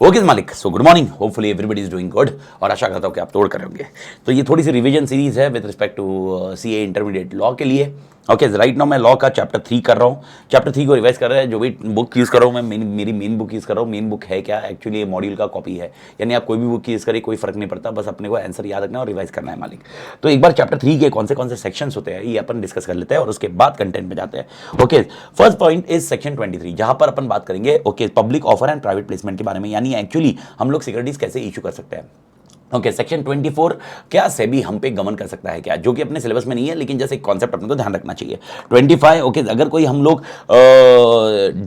Okay मालिक, so good morning, hopefully everybody is doing good और आशा करता हूँ कि आप तोड़ कर होंगे। तो ये थोड़ी सी रिवीजन सीरीज है with respect to CA intermediate law के लिए। ओके, राइट नाउ मैं लॉ का चैप्टर 3 कर रहा हूँ। चैप्टर 3 को रिवाइज कर रहा है। जो भी बुक यूज़ कर रहा हूँ मैं, मेरी मेन बुक यूज़ कर रहा हूँ। मेन बुक है क्या, एक्चुअली ये मॉड्यूल का कॉपी है, यानी आप कोई भी बुक यूज़ करें कोई फर्क नहीं पड़ता, बस अपने को आंसर याद रखना है और रिवाइज करना है मालिक। तो एक बार चैप्टर 3 के कौन से सेक्शंस होते हैं ये अपन डिस्कस कर लेते हैं और उसके बाद कंटेंट में जाते हैं। Okay, first point is section 23, जहां पर अपन बात करेंगे okay public offer and private placement के बारे में, यानी एक्चुअली हम लोग सिक्योरिटीज कैसे इशू कर सकते हैं। ओके, सेक्शन 24, क्या सेबी हम पे गमन कर सकता है क्या, जो कि अपने सिलेबस में नहीं है लेकिन जैसे एक कॉन्सेप्ट अपने को ध्यान रखना चाहिए। 25, ओके, अगर कोई हम लोग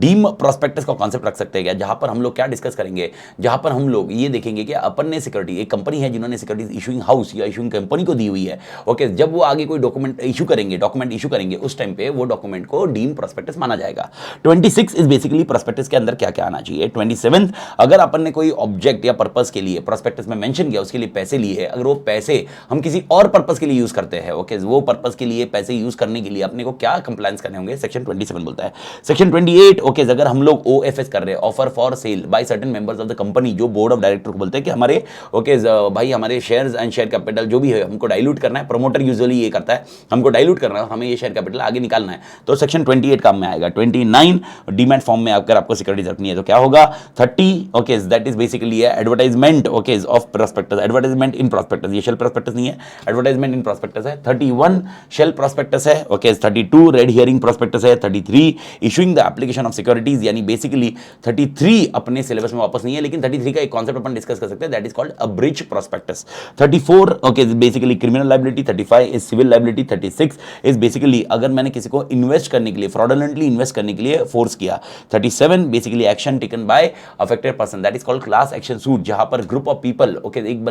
डीम प्रोस्पेक्टस का कॉन्सेप्ट रख सकते हैं क्या, जहां पर हम लोग क्या डिस्कस करेंगे, जहां पर हम लोग ये देखेंगे कि अपन ने सिक्योरिटी, एक कंपनी है जिन्होंने सिक्योरिटीज इशूइंग हाउस या इशूइंग कंपनी को दी हुई है। ओके, जब वो आगे कोई डॉक्यूमेंट इशू करेंगे उस टाइम पे वो डॉक्यूमेंट को डीम प्रोस्पेक्टस माना जाएगा। 26 इज बेसिकली प्रोस्पेक्टस के अंदर क्या क्या आना चाहिए। 27, अगर अपन ने कोई ऑब्जेक्ट या पर्पस के लिए प्रोस्पेक्टस में मेंशन किया, उसके लिए पैसे लिए, अगर वो पैसे हम किसी और पर्पस के लिए यूज करते हैं, ओके, वो पर्पस के लिए पैसे यूज करने के लिए अपने को क्या कंप्लायंस करने होंगे, सेक्शन 27 बोलता है। सेक्शन 28, ओके, अगर हम लोग ओएफएस कर रहे हैं, offer for sale by certain members of the company, जो बोर्ड ऑफ डायरेक्टर को बोलते हैं कि हमारे ओके भाई हमारे शेयर्स एंड शेयर कैपिटल जो भी है हमको डाइल्यूट करना है। प्रमोटर यूजुअली ये करता है, हमको डाइल्यूट करना है, हमें ये शेयर कैपिटल आगे निकालना है, तो सेक्शन 28 काम में आएगा। 29, डीमैट फॉर्म में अगर आपको सिक्योरिटीज रखनी है तो क्या होगा। 30, okay, that is basically advertisement okay of prospectus, advertisement in prospectus, ये शेल प्रोस्पेक्टस नहीं है, एडवर्टाइजमेंट इन प्रोस्पेक्टस है। 31 शेल प्रोस्पेक्टस है। ओके, 32 रेड हियरिंग प्रोस्पेक्टस है। 33 issuing the application of securities, यानी बेसिकली 33 अपने सिलेबस में वापस नहीं है, लेकिन 33 का एक कॉन्सेप्ट अपन डिस्कस कर सकते हैं, that is called abridged prospectus. 34 okay basically criminal liability. 35 is civil liability. 36 is basically अगर मैंने किसी को इन्वेस्ट करने के लिए, फ्रॉडुलेंटली इन्वेस्ट करने के लिए फोर्स किया। 37 basically action taken by affected person, that is called class action suit, जहां पर ग्रुप ऑफ पीपल ओके एक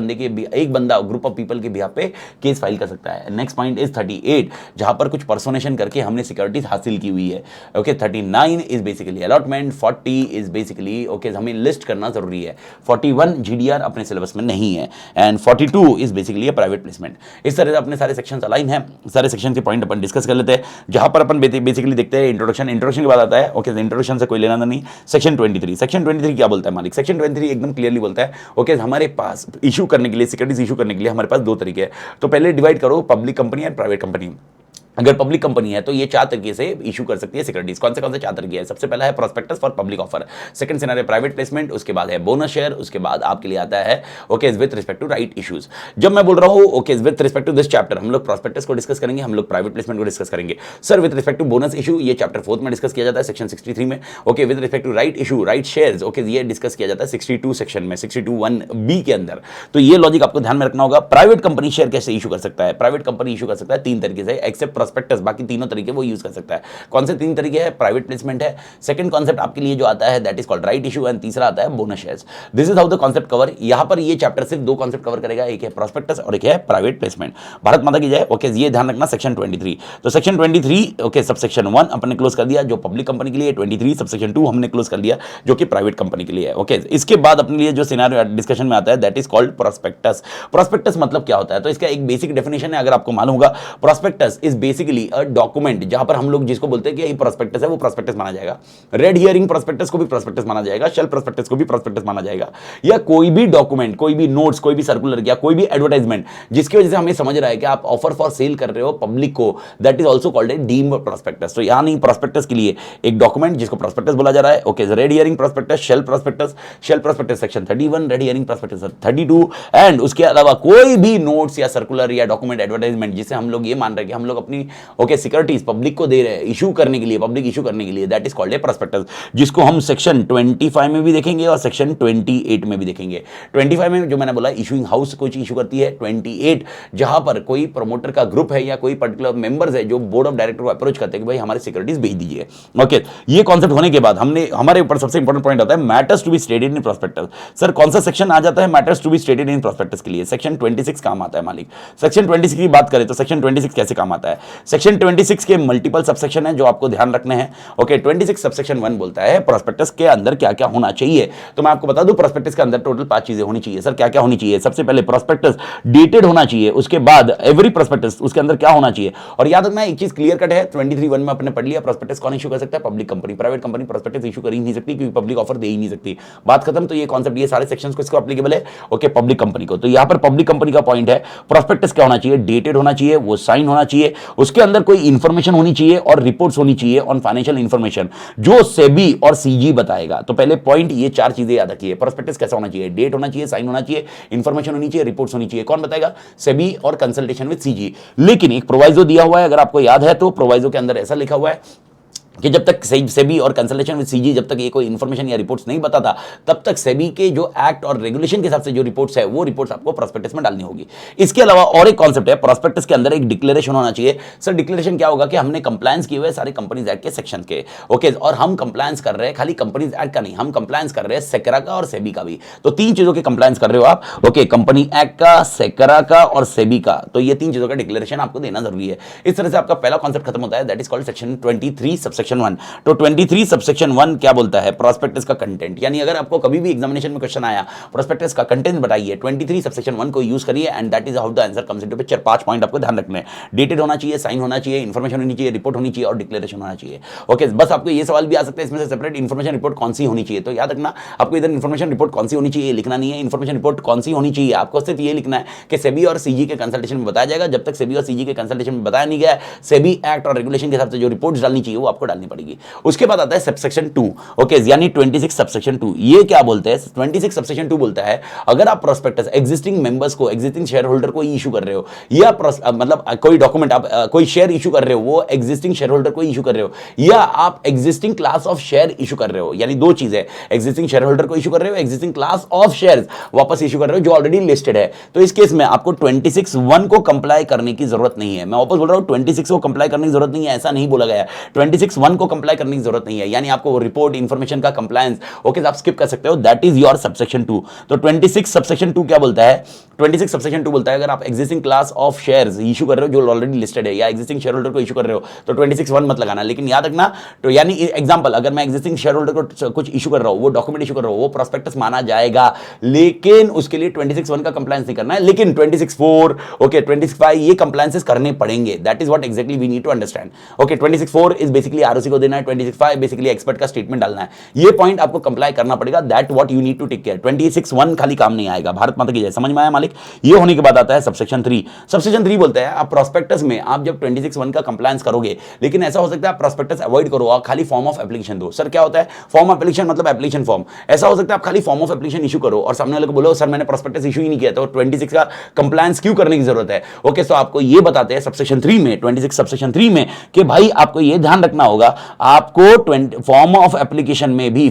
बंदा ग्रुप ऑफ पीपल के बिहाफ पे केस फाइल कर सकता है। नेक्स्ट पॉइंट इज 38, जहां पर कुछ पर्सोनेशन करके हमने सिक्योरिटीज हासिल की हुई है। Okay, 39 is basically allotment. 40 is basically okay हमें लिस्ट करना जरूरी है। 41 जीडीआर अपने सिलेबस में नहीं है and 42 is basically private placement. इस तरह से अपने सारे सेक्शंस अलाइन हैं, सारे सेक्शन के पॉइंट अपन डिस्कस कर लेते हैं, जहां पर अपन बेसिकली देखते हैं इंट्रोडक्शन के बाद आता है ओके, इंट्रोडक्शन से कोई लेना नहीं। सेक्शन 23 क्या बोलता है मालिक। सेक्शन 23 एकदम क्लियरली बोलता है ओके हमारे पास इशू करने के लिए, सिक्योरिटीज इशू करने के लिए हमारे पास दो तरीके हैं। तो पहले डिवाइड करो पब्लिक कंपनी और प्राइवेट कंपनी। अगर पब्लिक कंपनी है तो ये 4 तरीके से इशू कर सकती है सिक्योरिटीज। कौन से 4 तरीके हैं। सबसे पहला है prospectus for public offer, second scenario private placement, उसके बाद है बोनस शेयर, उसके बाद आपके लिए आता है okay with respect to right issues. जब मैं बोल रहा हूं okay with respect to this chapter, हम लोग प्रोस्पेक्टस को डिस्कस करेंगे, हम लोग प्राइवेट प्लेसमेंट को डिस्कस करेंगे। Sir with respect to bonus issue ये चैप्टर 4 में डिस्कस किया जाता है, सेक्शन 63 में। Okay, with respect to right issue, right shares okay ये डिस्कस किया जाता है 62 सेक्शन में, 62(1)(b) के अंदर। तो ये लॉजिक आपको ध्यान में रखना होगा। प्राइवेट कंपनी शेयर कैसे इशू कर सकता है, प्राइवेट कंपनी इशू कर सकता है 3 तरीके से, एक्सेप्ट प्रोस्पेक्टस, बाकी तीनों तरीके वो यूज कर सकता है। कौन से 3 तरीके हैं। प्राइवेट प्लेसमेंट है, सेकंड कॉन्सेप्ट आपके लिए जो आता है that is called right issue, and तीसरा आता है bonus shares. This is how the concept cover. यहां पर ये चैप्टर सिर्फ 2 कॉन्सेप्ट कवर करेगा, एक है प्रोस्पेक्टस और एक है प्राइवेट प्लेसमेंट। भारत माता की जय। ओके, ये ध्यान रखना सेक्शन 23। तो सेक्शन 23 ओके सबसेक्शन 1 अपने क्लोज कर दिया जो पब्लिक कंपनी के लिए, 23 सबसेक्शन 2 हमने क्लोज कर दिया जो कि प्राइवेट कंपनी के लिए है। ओके, इसके बाद अपने लिए जो सिनेरियो डिस्कशन में आता है that is called prospectus. Prospectus मतलब क्या होता है, तो इसका एक बेसिक डेफिनेशन है, अगर आपको मालूम होगा। Prospectus is basically a document जहां पर हम लोग जिसको बोलते हैं कि ये प्रोस्पेक्टस है वो प्रोस्पेक्टस माना जाएगा। रेड हियरिंग प्रोस्पेक्टस को भी प्रोस्पेक्टस माना जाएगा, शेल प्रोस्पेक्टस को भी प्रोस्पेक्टस माना जाएगा, या कोई भी डॉक्यूमेंट, कोई भी नोट्स, कोई भी सर्कुलर या कोई भी एडवर्टाइजमेंट जिसकी वजह से हमें समझ रहा है कि आप ऑफर फॉर सेल कर रहे हो पब्लिक को, that is also called a deemed prospectus. तो यहां नहीं, प्रोस्पेक्टस के लिए एक डॉक्यूमेंट जिसको प्रोस्पेक्टस बोला जा रहा है। Okay, red herring prospectus, shell prospectus section 31, red herring prospectus 32, and उसके अलावा कोई भी नोट्स या सर्कुलर या डॉक्यूमेंट एडवर्टाइजमेंट जिसे हम लोग ये मान रहे हैं कि हम लोग अपनी ओके सिक्योरिटीज पब्लिक को दे रहे हैं इशू करने के लिए, पब्लिक इशू करने के लिए, that is called a prospectus, जिसको हम सेक्शन 25 में भी देखेंगे और सेक्शन 28 में भी देखेंगे। 25 में जो मैंने बोला इशूइंग हाउस कोई चीज इशू करती है। 28 जहां पर कोई प्रमोटर का ग्रुप है या कोई पर्टिकुलर मेंबर्स है जो बोर्ड ऑफ डायरेक्टर को अप्रोच करते हैं कि भाई हमारे सिक्योरिटीज भेज दीजिए। ओके, ये कॉन्सेप्ट होने के बाद हमने हमारे ऊपर सबसे इंपॉर्टेंट पॉइंट आता है matters to be stated in prospectus. Sir कौन सा सेक्शन आ जाता है matters to be stated in prospectus के लिए। सेक्शन 26 काम आता है मालिक। सेक्शन 26 की बात करें तो सेक्शन 26 कैसे काम आता है। सेक्शन 26 के मल्टीपल सबसेक्शन है जो आपको ध्यान रखने हैं। ओके, 26 सबसेक्शन 1 बोलता है प्रोस्पेक्टस के अंदर क्या क्या होना चाहिए। तो मैं आपको बता दूं प्रोस्पेक्टस के अंदर टोटल 5 चीजें होनी चाहिए। सर क्या क्या होनी चाहिए? सबसे पहले प्रोस्पेक्टस डेटेड होना चाहिए, उसके बाद एवरी प्रोस्पेक्टस उसके अंदर क्या होना चाहिए। और याद रखना एक चीज क्लियर कट है, 23(1) में आपने पढ़ लिया प्रोस्पेक्टस कौन इशू कर सकता है? Public company. Private company prospectus issue कर ही नहीं सकती क्योंकि पब्लिक ऑफर दे ही नहीं सकती। बात खत्म। तो ये कॉन्सेप्ट, ये सारे सेक्शंस को इसको एप्लीकेबल है। ओके, पब्लिक कंपनी को। तो यहां पर पब्लिक कंपनी का पॉइंट है प्रोस्पेक्टस क्या होना चाहिए? डेटेड होना चाहिए, वो साइन होना चाहिए, उसके अंदर कोई इंफॉर्मेशन होनी चाहिए और रिपोर्ट्स होनी चाहिए ऑन फाइनेंशियल इंफॉर्मेशन जो सेबी और सीजी बताएगा। तो पहले पॉइंट ये 4 चीजें याद रखिए। प्रोस्पेक्टस कैसा होना चाहिए? डेट होना चाहिए, साइन होना चाहिए, इंफॉर्मेशन होनी चाहिए, रिपोर्ट्स होनी चाहिए। कौन बताएगा? सेबी और कंसल्टेशन विद सीजी। लेकिन एक प्रोवाइजो दिया हुआ है, अगर आपको याद है तो प्रोवाइजो के अंदर ऐसा लिखा हुआ है कि जब तक सेबी और कंसल्टेशन विद सीजी जब तक ये कोई इंफॉर्मेशन या रिपोर्ट्स नहीं बताता तब तक सेबी के जो एक्ट और रेगुलेशन के हिसाब से जो रिपोर्ट्स है वो रिपोर्ट्स आपको प्रोस्पेक्टस में डालनी होगी। इसके अलावा और एक कॉन्सेप्ट है, प्रोस्पेक्टस के अंदर एक डिक्लेरेशन होना चाहिए। सर डिक्लेरेशन क्या होगा? कि हमने कंप्लायंस किए हुए सारे कंपनीज एक्ट के सेक्शन के। ओके, और हम कंप्लायंस कर रहे हैं खाली कंपनीज एक्ट का नहीं, हम कंप्लायंस कर रहे हैं सेक्रा का और सेबी का भी। तो 3 चीजों के कंप्लायंस कर रहे हो आप। ओके, कंपनी एक्ट का, सेक्रा का और सेबी का। तो ये 3 चीजों का डिक्लेरेशन आपको देना जरूरी है। इस तरह से आपका पहला कॉन्सेप्ट खत्म होता है, that is called section 23 subsection 1। तो 23 सबसेक्शन 1 क्या बोलता है? प्रोस्पेक्टस का कंटेंट। यानी अगर आपको कभी भी एग्जामिनेशन में क्वेश्चन आया प्रोस्पेक्टस का कंटेंट बताइए, 23 सबसेक्शन 1 को यूज करिए and that is how the answer comes into picture. 5 point आपको ध्यान रखने हैं। डेटेड होना चाहिए, साइन होना चाहिए, इंफॉर्मेशन होनी चाहिए, रिपोर्ट होनी चाहिए और डिक्लेरेशन होना चाहिए। ओके, बस आपको ये सवाल भी आ सकता है इसमें से सेपरेट इंफॉर्मेशन रिपोर्ट कौन सी होनी चाहिए। तो याद रखना आपको इधर इंफॉर्मेशन रिपोर्ट कौन सी होनी चाहिए लिखना नहीं है, इंफॉर्मेशन रिपोर्ट कौन सी होनी चाहिए आपको सिर्फ ये लिखना है कि सेबी और सीजी के कंसल्टेशन में बताया जाएगा। जब तक सेबी और सीजी के कंसल्टेशन में बताया नहीं गया, सेबी एक्ट और रेगुलेशन के हिसाब से जो रिपोर्ट्स डालनी चाहिए वो आपको डालनी पड़ेगी। उसके बाद आता है सबसेक्शन 2। ओके, यानी 26 सबसेक्शन 2। ये क्या बोलते हैं? 26 सबसेक्शन 2 बोलता है अगर आप प्रोस्पेक्टस एग्जिस्टिंग मेंबर्स को, एग्जिस्टिंग शेयर होल्डर को इशू कर रहे हो या मतलब कोई डॉक्यूमेंट आप कोई शेयर इशू कर रहे हो वो एग्जिस्टिंग शेयर होल्डर को इशू कर रहे हो या आप existing class of share issue कर रहे हो, यानी 2 चीजें, एग्जिस्टिंग शेयर होल्डर को इशू कर रहे हो, एग्जिस्टिंग क्लास ऑफ शेयर्स वापस इशू कर रहे हो जो ऑलरेडी लिस्टेड है। तो इस केस में आपको 26(1) को कंप्लाई करने की जरूरत नहीं है। मैं वापस बोल रहा हूं 26 को कंप्लाई करने की जरूरत नहीं है, ऐसा नहीं बोला गया। 26(1) को कंप्लाई करने की जरूरत नहीं है, यानी आपको रिपोर्ट इंफॉर्मेशन का कंप्लायंस ओके आप स्किप कर सकते हो, दैट इज योर सबसेक्शन 2। तो 26 सबसेक्शन 2 क्या बोलता है? 26 सबसेक्शन 2 बोलता है अगर आप existing class of shares issue कर रहे हो जो ऑलरेडी लिस्टेड है या एग्जिस्टिंग शेयर होल्डर को इशू कर रहे हो तो 26(1) मत लगाना। लेकिन याद रखना, तो यानी एग्जांपल अगर मैं एग्जिस्टिंग शेयर होल्डर को कुछ इशू कर रहा हूं, वो डॉक्यूमेंट इशू कर रहा हूं, वो प्रोस्पेक्टस माना जाएगा, लेकिन उसके लिए 26(1) का कंप्लायंस नहीं करना है, लेकिन 26(4) ओके 26(5) ये कंप्लायंसेस करने पड़ेंगे। That is what exactly we need to understand. Okay, 26(4) is basically ROC को देना है, 26(5) बेसिकली एक्सपर्ट का स्टेटमेंट डालना है। ये पॉइंट आपको कंप्लाई करना पड़ेगा, that what you need to take care. 26(1) खाली काम नहीं आएगा। भारत माता की जय। समझ में आया मालिक? ये होने के बाद आता है सबसेक्शन 3। सबसेक्शन 3 बोलता है आप प्रोस्पेक्टस में आप जब 26(1) का कंप्लायंस करोगे, लेकिन ऐसा हो सकता है आप प्रोस्पेक्टस अवॉइड करो और खाली फॉर्म ऑफ एप्लीकेशन दो। सर क्या होता है फॉर्म ऑफ एप्लीकेशन? मतलब एप्लीकेशन फॉर्म। ऐसा हो सकता है आप खाली फॉर्म ऑफ एप्लीकेशन इशू करो और सामने वाले को बोलो सर मैंने प्रोस्पेक्टस इशू ही नहीं किया, तो 26 का कंप्लायंस क्यों करने की जरूरत है? ओके, सो आपको ये बताते हैं सबसेक्शन 3 में, 26 सबसेक्शन 3 में कि भाई आपको ये ध्यान रखना होगा, आपको फॉर्म ऑफ एप्लीकेशन में भी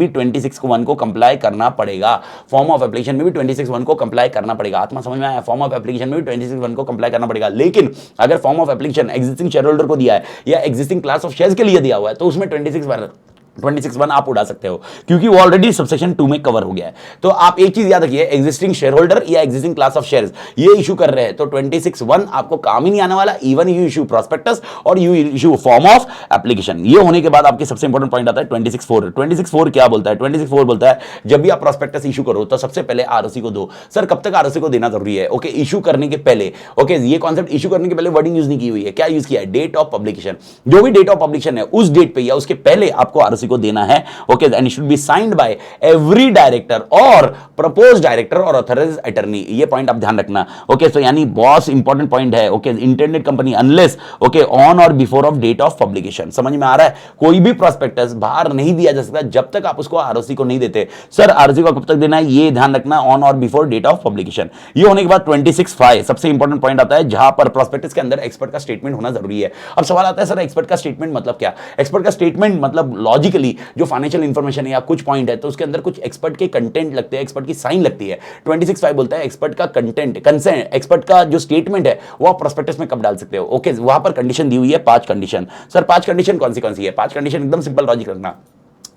26(1) को कंप्लाई करना पड़ेगा। फॉर्म ऑफ एप्लीकेशन में भी 26(1) को कंप्लाई करना पड़ेगा। आत्मा समझ में आया? फॉर्म ऑफ एप्लीकेशन में भी 26(1) को कंप्लाई करना पड़ेगा। लेकिन अगर form of application existing share holder को दिया है या एग्जिस्टिंग क्लास ऑफ शेयर्स के लिए दिया हुआ है तो उसमें 26(1) आप उड़ा सकते हो क्योंकि वो ऑलरेडी सबसेक्शन 2 में कवर हो गया है। तो आप एक चीज याद रखिए, एग्जिस्टिंग शेयर होल्डर या एग्जिस्टिंग क्लास ऑफ शेयर्स ये इशू कर रहे हैं तो 26(1) आपको काम ही नहीं आने वाला। इवन यू इशू प्रोस्पेक्टस और you issue form of application. ये होने के बाद आपके सबसे इंपॉर्टेंट पॉइंट आता है 26(4). 26(4) क्या बोलता है? 26(4) बोलता है जब भी आप प्रोस्पेक्टस इशू करो तो सबसे पहले आरओसी को दो। सर कब तक आरओसी को देना जरूरी है? ओके, इशू करने के पहले। ओके, ये कॉन्सेप्ट इशू करने के पहले वर्डिंग यूज नहीं की हुई है। क्या यूज किया है? Date of publication. जो भी डेट ऑफ पब्लिकेशन है उस डेट पे या उसके पहले आपको आरओसी को देना है। Okay, and it should be signed by every director or proposed director or authorized attorney. ये पॉइंट आप ध्यान रखना। ओके, सो यानी बहुत इंपॉर्टेंट पॉइंट है। Okay, internet company unless okay on और before of date of publication. समझ में आ रहा है? कोई भी प्रोस्पेक्टस बाहर नहीं दिया जा सकता जब तक आप उसको आरओसी को नहीं देते। सर आरओसी को कब तक देना है? ये ध्यान रखना, ऑन और बिफोर डेट ऑफ पब्लिकेशन। ये होने के बाद 26(5) सबसे इंपॉर्टेंट पॉइंट आता है जहां पर प्रोस्पेक्टस के अंदर एक्सपर्ट का स्टेटमेंट होना जरूरी है। अब सवाल आता है सर एक्सपर्ट का स्टेटमेंट मतलब क्या? एक्सपर्ट का स्टेटमेंट मतलब लॉजिकली जो फाइनेंशियल इंफॉर्मेशन है या कुछ पॉइंट है तो उसके अंदर कुछ एक्सपर्ट के कंटेंट लगते हैं, एक्सपर्ट की साइन लगती है। 26(5) बोलता है एक्सपर्ट का कंटेंट, कंसेंट, एक्सपर्ट का जो स्टेटमेंट है वो आप प्रोस्पेक्टस में कब डाल सकते हो। ओके, वहां पर कंडीशन दी हुई है 5 कंडीशन। सर 5 कंडीशन कौन सी है? 5 कंडीशन एकदम सिंपल लॉजिक रखना।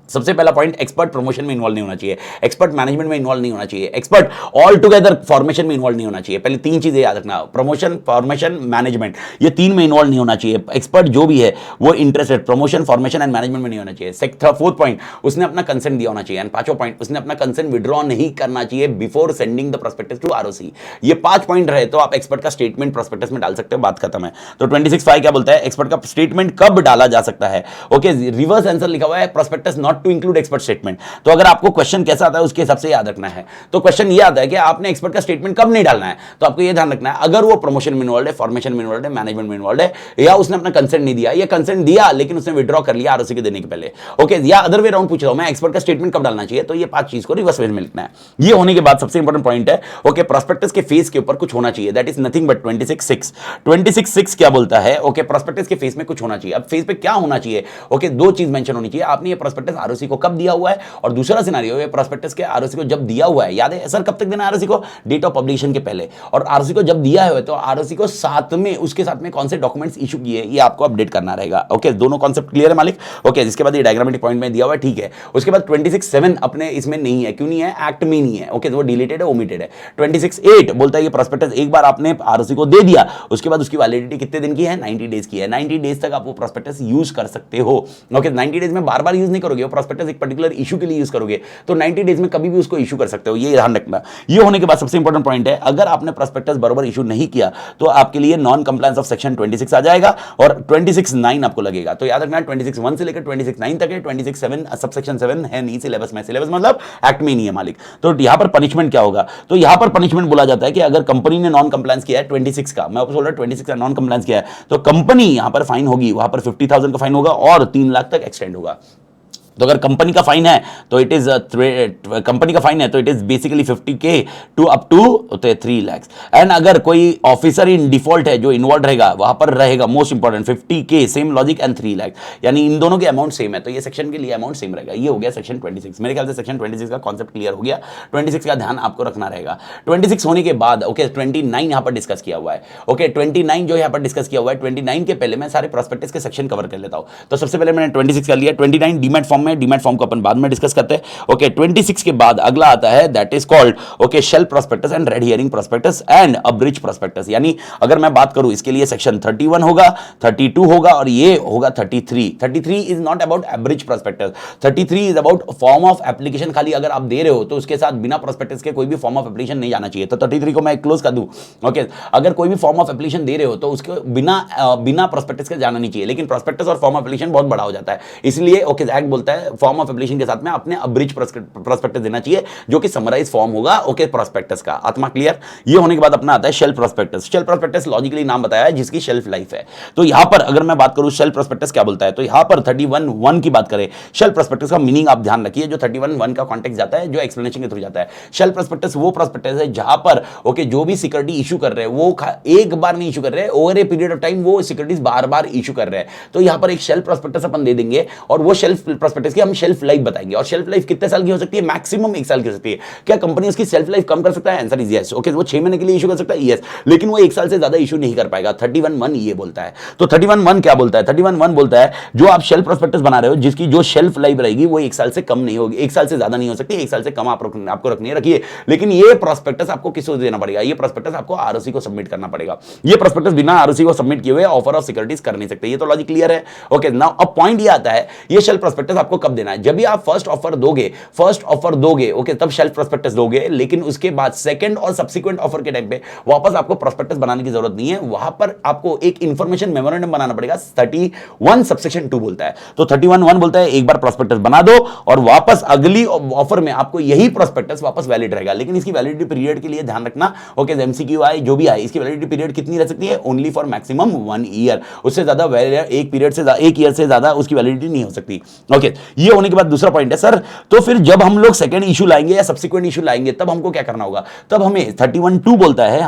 सबसे पहला पॉइंट, एक्सपर्ट प्रमोशन में इन्वॉल्व नहीं होना चाहिए, एक्सपर्ट मैनेजमेंट में इन्वॉल्व नहीं होना चाहिए, एक्सपर्ट ऑल टुगेदर फॉर्मेशन में इन्वॉल्व नहीं होना चाहिए। पहले तीन चीजें याद रखना, प्रमोशन, फॉर्मेशन, मैनेजमेंट, ये तीन में इन्वॉल्व नहीं होना चाहिए। एक्सपर्ट जो भी है वो interested promotion, formation and management में नहीं होना चाहिए। फोर्थ पॉइंट, उसने अपना कंसेंट दिया होना चाहिए। एंड पांचों पॉइंट, उसने अपना कंसेंट विड्रॉ नहीं करना चाहिए before sending the prospectus to ROC. ये 5 पॉइंट रहे तो आप एक्सपर्ट का स्टेटमेंट प्रोस्पेक्टस में डाल सकते हो, बात खत्म है। तो 26(5) क्या बोलता है, एक्सपर्ट का स्टेटमेंट कब डाला जा सकता है। ओके, रिवर्स आंसर लिखा हुआ है, prospectus not to include expert statement. तो अगर आपको क्वेश्चन कैसा आता है उसके हिसाब से याद रखना है। तो क्वेश्चन ये आता है कि आपने एक्सपर्ट का स्टेटमेंट कब नहीं डालना है, तो आपको ये ध्यान रखना है अगर वो प्रमोशन में इन्वॉल्व है, फॉर्मेशन में इन्वॉल्व है, मैनेजमेंट में इन्वॉल्व है, या उसने अपना कंसेंट नहीं दिया, या कंसेंट दिया लेकिन उसने विड्रॉ कर लिया आरओसी के देने के पहले। ओके, या अदर वे राउंड पूछ रहा हूं मैं, एक्सपर्ट का स्टेटमेंट कब डालना चाहिए, तो ये 5 चीज को रिवर्स वे में लिखना है। ये होने के बाद सबसे इंपॉर्टेंट पॉइंट है, ओके, प्रोस्पेक्टस के फेस के ऊपर कुछ होना चाहिए, दैट इज नथिंग बट 26(6). 26(6) क्या बोलता है, ओके, प्रोस्पेक्टस के फेस में कुछ होना चाहिए। अब फेस पे क्या होना चाहिए, ओके, 2 चीज मेंशन होनी चाहिए। आपने ये प्रोस्पेक्टस आरओसी को कब दिया हुआ है, और दूसरा सिनेरियो ये प्रोस्पेक्टस के आरओसी को जब दिया हुआ है, याद है सर कब तक देना है आरओसी को, डेट ऑफ पब्लिकेशन के पहले, और आरओसी को जब दिया है तो आरओसी को साथ में उसके साथ में कौन से डॉक्यूमेंट्स इशू किए ये आपको अपडेट करना रहेगा। ओके, दोनों कॉन्सेप्ट क्लियर है मालिक। ओके, जिसके बाद ये डायग्रामेटिक पॉइंट में दिया हुआ है, ठीक है। उसके बाद 26(7) अपने इसमें नहीं है, क्यों नहीं है, एक्ट में नहीं है। ओके, वो डिलीटेड है, ओमिटेड है। 26(8) बोलता है ये प्रोस्पेक्टस एक बार आपने आरओसी को दे दिया, उसके बाद उसकी वैलिडिटी कितने दिन की है, 90 डेज की है। 90 डेज तक आप वो प्रोस्पेक्टस यूज कर सकते हो। ओके, 90 डेज में बार बार यूज नहीं करोगे, वो प्रोस्पेक्टस एक पर्टिकुलर इशू के लिए यूज करोगे, तो 90 डेज में कभी भी उसको इशू कर सकते हो, ये ध्यान रखना। ये होने के बाद सबसे इंपॉर्टेंट पॉइंट है, अगर आपने प्रोस्पेक्टस बराबर इशू नहीं किया तो आपके लिए नॉन कंप्लायंस ऑफ सेक्शन 26 आ जाएगा और 26(9) आपको लगेगा। तो याद रखना 26(1) से लेकर 26(9) तक है, 26(7) सबसेक्शन 7 है नहीं सिलेबस में, सिलेबस मतलब एक्ट में नहीं है मालिक। तो यहां पर पनिशमेंट क्या होगा, तो यहां पर पनिशमेंट बोला जाता है कि अगर कंपनी ने नॉन कंप्लायंस किया है 26 का, मैं आपको बोल रहा हूं 26 का नॉन कंप्लायंस किया है, तो कंपनी यहां पर फाइन होगी, वहां पर 50,000 का फाइन होगा और 3 लाख तक एक्सटेंड होगा। तो अगर कंपनी का फाइन है तो it is basically 50K to up to 3 lakh. And अगर कोई ऑफिसर इन डिफॉल्ट है जो इन्वॉल्व रहेगा, वहां पर रहेगा most important 50K, same logic, and 3 lakh, यानी इन दोनों के अमाउंट सेम है, तो ये सेक्शन के लिए अमाउंट सेम रहेगा। ये हो गया सेक्शन 26। मेरे ख्याल से सेक्शन 26 का कॉन्सेप्ट क्लियर हो गया। 26 का ध्यान आपको रखना रहेगा। 26 होने के बाद ओके 29 यहां पर डिस्कस किया हुआ है। ओके, 29 जो यहां पर डिस्कस किया हुआ है, 29 के पहले मैं सारे प्रोस्पेक्टस के सेक्शन कवर कर लेता हूं। तो सबसे पहले मैंने 26 कर लिया। 29 डीमैट फॉर्म में, डीमैट फॉर्म को अपन बाद में डिस्कस करते हैं। ओके, 26 के बाद अगला आता है, that is called okay shelf prospectus and red herring prospectus and abridge prospectus. यानी अगर मैं बात करूं इसके लिए सेक्शन 31 होगा, 32 होगा और ये होगा 33। 33 is not about abridged prospectus, 33 is about form of application. खाली अगर आप दे रहे हो तो उसके साथ बिना प्रोस्पेक्टस के कोई भी फॉर्म ऑफ एप्लीकेशन नहीं जाना चाहिए। तो 33 को मैं क्लोज कर दूं। ओके, अगर कोई भी फॉर्म ऑफ एप्लीकेशन दे रहे हो तो उसके बिना प्रोस्पेक्टस के जाना नहीं चाहिए, लेकिन प्रोस्पेक्टस और फॉर्म ऑफ एप्लीकेशन बहुत बड़ा हो जाता है, इसलिए ओके एक्ट बोलता है फॉर्म ऑफ एप्लीकेशन के साथ में अपने अब्रिज प्रोस्पेक्टस देना चाहिए, जो कि समराइज फॉर्म होगा ओके प्रोस्पेक्टस का। आत्मा क्लियर। ये होने के बाद अपना आता है shelf prospectus. Shelf prospectus logically नाम बताया है जिसकी शेल्फ लाइफ है। तो यहां पर अगर मैं बात करूं शेल्फ प्रोस्पेक्टस क्या बोलता है, तो यहां पर 31(1) की बात करें, शेल्फ प्रोस्पेक्टस का मीनिंग आप ध्यान रखिए, जो 31(1) का कॉन्टेक्स्ट जाता है, जो एक्सप्लेनेशन के थ्रू जाता है। शेल्फ प्रोस्पेक्टस वो प्रोस्पेक्टस है जहां पर ओके जो भी सिक्योरिटी इशू कर रहे हैं वो एक बार नहीं इशू कर रहे हैं, over a period of time वो सिक्योरिटीज बार बार इशू कर रहे हैं। तो यहां पर एक शेल्फ प्रोस्पेक्टस अपन दे देंगे और वो शेल्फ प्रोस्पेक्टस की हम शेल्फ लाइफ बताएंगे। और शेल्फ लाइफ कितने साल की हो सकती है, मैक्सिमम 1 साल की हो सकती है। क्या कंपनी उसकी शेल्फ लाइफ कम कर सकता है, आंसर इज यस। ओके, वो 6 महीने के लिए इशू कर सकता है, यस, लेकिन वो 1 साल से ज्यादा इशू नहीं कर पाएगा। 31(1) ये बोलता है। तो 31(1) क्या बोलता है, 31(1) बोलता है जो आप शेल्फ प्रोस्पेक्टस बना रहे हो जिसकी जो शेल्फ लाइफ रहेगी वो 1 साल से कम नहीं होगी, 1 साल से ज्यादा नहीं हो सकती, 1 साल से कम आपको रखनी है, रखिए। लेकिन ये प्रोस्पेक्टस आपको किसको देना पड़ेगा, ये प्रोस्पेक्टस आपको आरओसी को सबमिट करना पड़ेगा। ये प्रोस्पेक्टस बिना आरओसी को सबमिट किए हुए ऑफर ऑफ सिक्योरिटीज कर नहीं सकते। ये तो लॉजिक क्लियर है। ओके, नाउ अब पॉइंट ये आता है, ये शेल्फ प्रोस्पेक्टस आपको कब देना है, जब भी आप फर्स्ट ऑफर दोगे ओके तब शेल्फ प्रोस्पेक्टस दोगे, लेकिन उसके बाद सेकंड और सब्सिक्वेंट ऑफर के टाइम पे वापस आपको प्रोस्पेक्टस बनाने की जरूरत नहीं है। वहां पर आपको एक इंफॉर्मेशन मेमोरेंडम बनाना पड़ेगा, 31 सबसेक्शन 2 बोलता है। तो 31(1) बोलता है एक बार प्रोस्पेक्टस बना दो और वापस अगली ऑफर में आपको यही प्रोस्पेक्टस वापस वैलिड रहेगा, लेकिन इसकी वैलिडिटी पीरियड के लिए ध्यान रखना। ओके, एमसीक्यू आए जो भी आए, इसकी वैलिडिटी पीरियड कितनी रह सकती है, ओनली फॉर मैक्सिमम 1 ईयर, उससे ज्यादा एक ईयर से ज्यादा उसकी वैलिडिटी नहीं हो सकती। ओके, ये होने के बाद दूसरा पॉइंट है सर, तो फिर जब हम लोग सेकंड इशू लाएंगे या सब्सिक्वेंट इशू लाएंगे तब हमको क्या करना होगा, तब हमें 31(2) बोलता है,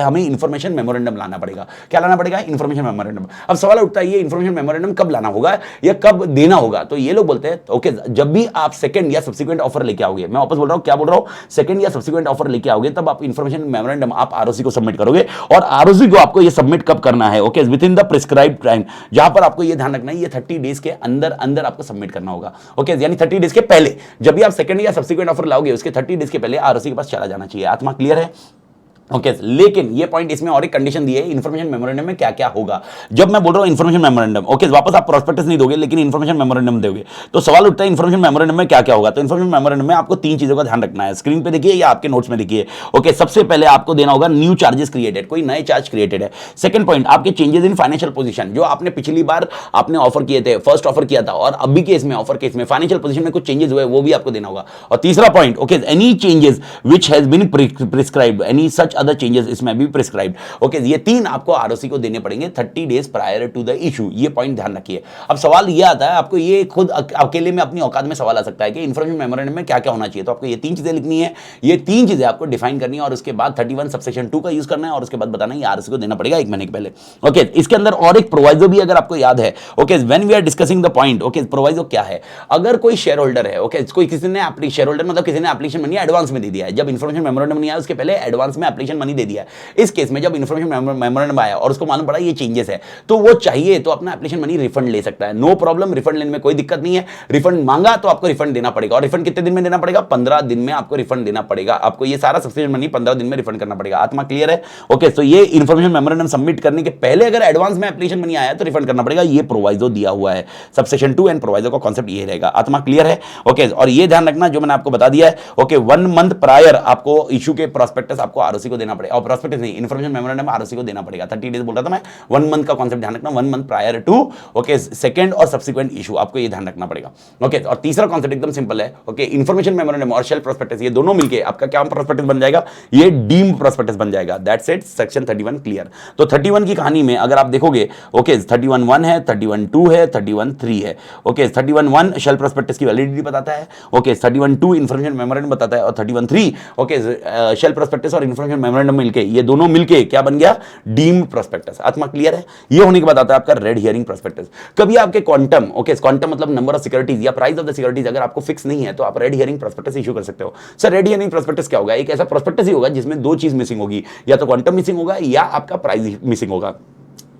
हमें इंफॉर्मेशन मेमोरेंडम लाना पड़ेगा। क्या लाना पड़ेगा, इंफॉर्मेशन मेमोरेंडम। अब सवाल उठता है ये इंफॉर्मेशन मेमोरेंडम कब लाना होगा या कब देना होगा, तो ये लोग बोलते हैं ओके जब भी आप सेकंड या सब्सिक्वेंट ऑफर लेके आओगे, मैं वापस बोल रहा हूं, क्या बोल रहा हूं, सेकंड या सब्सिक्वेंट ऑफर लेके आओगे तब आप इंफॉर्मेशन मेमोरेंडम आप आरओसी को सबमिट करोगे। और आरओसी को आपको ये सबमिट कब करना है, okay with in the prescribed time, जहां पर आपको ये ध्यान रखना है ये 30 डेज के अंदर अंदर आपको सबमिट करना होगा। ओके, यानी 30 डेज के पहले, जब भी आप सेकंड या सब्सिक्वेंट ऑफर लाओगे उसके 30 डेज के पहले आरओसी के पास चला जाना चाहिए। आत्मा क्लियर है? ओके लेकिन ये पॉइंट इसमें और एक कंडीशन दी है, इन्फॉर्मेशन मेमोरेंडम में क्या क्या होगा। जब मैं बोल रहा हूं इन्फॉर्मेशन मेमोरेंडम, ओके वापस आप प्रोस्पेक्टस नहीं दोगे लेकिन इन्फॉर्मेशन मेमोरेंडम दोगे, तो सवाल उठता है इन्फॉर्मेशन मेमोरेंडम में क्या क्या होगा। तो इन्फॉर्मेशन मेमोरेंडम में आपको 3 चीजों का ध्यान रखना है, स्क्रीन पे देखिए या आपके नोट्स में देखिए। ओके, सबसे पहले आपको देना होगा न्यू चार्जेस क्रिएटेड, कोई नए चार्ज क्रिएटेड है। सेकंड पॉइंट, आपके चेंजेस इन फाइनेंशियल पोजीशन, जो आपने पिछली बार आपने ऑफर किए थे, फर्स्ट ऑफर किया था और अभी केस में ऑफर केस में फाइनेंशियल पोजीशन में कुछ चेंजेस हुए वो भी आपको देना होगा। और तीसरा point, okay any changes which has been prescribed, any such other changes इसमें भी प्रिस्क्राइब्ड। ओके, ये 3 आपको आरओसी को देने पड़ेंगे 30 days prior to the issue. ये पॉइंट ध्यान रखिए। अब सवाल ये आता है, आपको ये खुद अकेले में अपनी औकात में सवाल आ सकता है कि इन्फॉर्मेशन मेमोरेंडम में क्या क्या होना चाहिए। तो आपको ये 3 चीजें लिखनी है, ये 3 चीजें आपको डिफाइन करनी है और उसके बाद 31 सबसेक्शन 2 का यूज करना है और उसके बाद बताना है आरओसी को देना पड़ेगा 1 महीने के पहले। ओके, इसके अंदर और एक प्रोवाइजो भी अगर आपको याद है, okay when we are discussing the point, okay proviso क्या है। अगर कोई शेयर होल्डर है, ओके कोई किसी ने शेयर होल्डर मतलब किसी ने एप्लीकेशन मनी एडवांस में दे दिया है, जब इन्फॉर्मेशन मेमोरेंडम नहीं आया उसके पहले एडवांस में एप्लीकेशन मनी दे दिया है। इस केस में जब इन्फॉर्मेशन मेमोरेंडम आया और उसको मालूम पड़ा ये चेंजेस है, तो वो चाहिए तो अपना एप्लीकेशन मनी रिफंड ले सकता है, नो प्रॉब्लम, रिफंड लेने में कोई दिक्कत नहीं है। रिफंड मांगा तो आपको रिफंड देना पड़ेगा। और रिफंड कितने दिन में देना पड़ेगा? 15 दिन में आपको रिफंड देना पड़ेगा। आपको ये सारा सब्सिडी मनी 15 दिन में रिफंड करना पड़ेगा। आत्मा क्लियर है? ओके, तो ये इन्फॉर्मेशन मेमोरेंडम सबमिट करने के पहले अगर एडवांस में एप्लीकेशन मनी आया तो रिफंड करना पड़ेगा। ये प्रोवाइजो दिया हुआ है सबसेक्शन 2 एंड प्रोवाइजो का कांसेप्ट ये रहेगा। आत्मा क्लियर है? ओके, और ये ध्यान रखना जो मैंने आपको बता दिया है, ओके 1 मंथ प्रायर आपको इशू के प्रोस्पेक्टस आपको आरओसी को देना पड़ेगा, और प्रोस्पेक्टस नहीं इन्फॉर्मेशन मेमोरेंडम आरओसी को देना पड़ेगा। 30 डेज बोल रहा था मैं, 1 मंथ का कॉन्सेप्ट ध्यान रखना, 1 month prior to okay second और सब्सिक्वेंट इशू, आपको ये ध्यान रखना पड़ेगा। ओके, और तीसरा कॉन्सेप्ट एकदम सिंपल है, ओके इन्फॉर्मेशन मेमोरेंडम और शेल प्रोस्पेक्टस ये दोनों मिलके आपका क्या प्रोस्पेक्टस बन जाएगा? ये डीम्ड प्रोस्पेक्टस बन जाएगा। That's it, section 31 clear. तो 31 की कहानी में अगर आप देखोगे, ओके 31(1) है, 31(2) है, 31(3) है। ओके 31(1) शेल प्रोस्पेक्टस की वैलिडिटी बताता है, ओके 31(2) इन्फॉर्मेशन मेमोरेंडम बताता है और 31(3) ओके शेल प्रोस्पेक्टस और इन्फॉर्मेशन मेमोरेंडम मिलके ये दोनों मिलके क्या बन गया? Deemed prospectus. आत्मा क्लियर है? ये होने के बाद आता है आपका रेड हियरिंग प्रोस्पेक्टस। कभी आपके क्वांटम, ओके क्वांटम मतलब नंबर ऑफ सिक्योरिटीज या प्राइस ऑफ द सिक्योरिटीज अगर आपको फिक्स नहीं है तो आप रेड हियरिंग प्रोस्पेक्टस इशू कर सकते हो। सर रेड हियरिंग प्रोस्पेक्टस क्या होगा? एक ऐसा प्रोस्पेक्टस ही होगा जिसमें 2 चीज मिसिंग होगी, या तो क्वांटम मिसिंग होगा या आपका प्राइस मिसिंग होगा।